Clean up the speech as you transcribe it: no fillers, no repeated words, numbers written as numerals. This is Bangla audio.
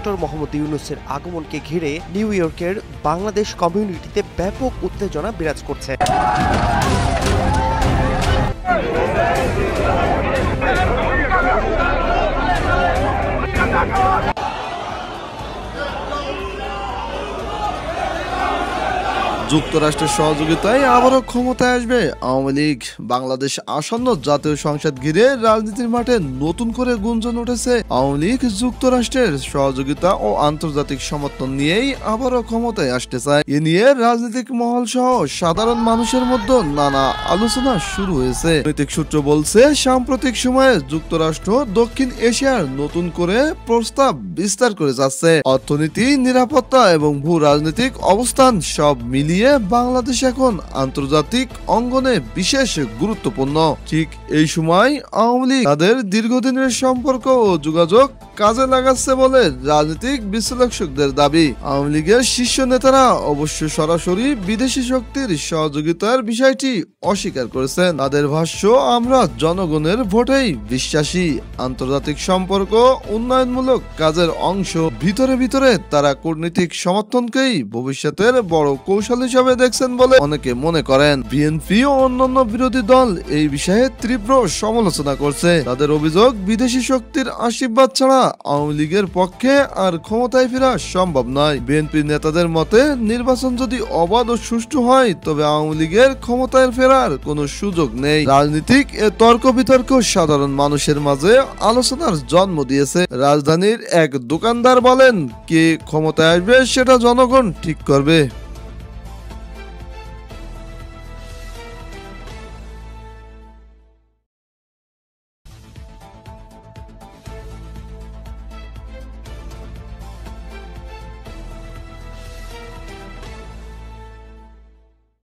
ডক্টর মোহাম্মদ ইউনূসের আগমনকে ঘিরে নিউ ইয়র্কের বাংলাদেশ কমিউনিটিতে ব্যাপক উত্তেজনা বিরাজ করছে। যুক্তরাষ্ট্রের সহযোগিতায় আবারও ক্ষমতায় আসবে আওয়ামী লীগ। বাংলাদেশ আসন্ন জাতীয় সংসদ ঘিরে রাজনীতির মাঠে নতুন করে গুঞ্জন উঠেছে। আওয়ামী লীগ যুক্তরাষ্ট্রের সহযোগিতা ও আন্তর্জাতিক সমর্থন নিয়েই আবারও ক্ষমতায় আসতে চায়। এ নিয়ে রাজনৈতিক মহল সহ সাধারণ মানুষের মধ্যে নানা আলোচনা শুরু হয়েছে। নৈতিক সূত্র বলছে, সাম্প্রতিক সময়ে যুক্তরাষ্ট্র দক্ষিণ এশিয়ার নতুন করে প্রস্তাব বিস্তার করে যাচ্ছে। অর্থনীতি, নিরাপত্তা এবং ভূ রাজনৈতিক অবস্থান সব মিলিয়ে বাংলাদেশ এখন আন্তর্জাতিক অঙ্গনে বিশেষ গুরুত্বপূর্ণ। ঠিক এই সময় আওয়ামী লীগ তাদের দীর্ঘদিনের সম্পর্ক ও যোগাযোগ কাজে লাগাচ্ছে বলে রাজনৈতিক বিশ্লেষকদের দাবি। আওয়ামী লীগের শীর্ষ নেতারা অবশ্য সরাসরি বিদেশি শক্তির সহযোগিতার বিষয়টি অস্বীকার করেছেন। তাদের ভাষ্য, আমরা জনগণের ভোটেই বিশ্বাসী। আন্তর্জাতিক সম্পর্ক উন্নয়নমূলক কাজের অংশ। ভিতরে ভিতরে তারা কূটনৈতিক সমর্থনকেই ভবিষ্যতের বড় কৌশল হিসাবে দেখছেন বলে অনেকে মনে করেন। বিএনপি ও অন্যান্য বিরোধী দল এই বিষয়ে তীব্র সমালোচনা করছে। তাদের অভিযোগ, বিদেশি শক্তির আশীর্বাদ ছাড়া আওয়ামী লীগের পক্ষে আর ক্ষমতায় ফেরা সম্ভব নয়। বিএনপি নেতাদের মতে, নির্বাচন যদি অবাধ ও সুষ্ঠু হয় তবে আওয়ামী লীগের ক্ষমতায় ফেরার কোনো সুযোগ নেই। রাজনীতিক এ তর্ক বিতর্ক সাধারণ মানুষের মাঝে আলোচনার জন্ম দিয়েছে। রাজধানীর এক দোকানদার বলেন, কে ক্ষমতায় আসবে সেটা জনগণ ঠিক করবে।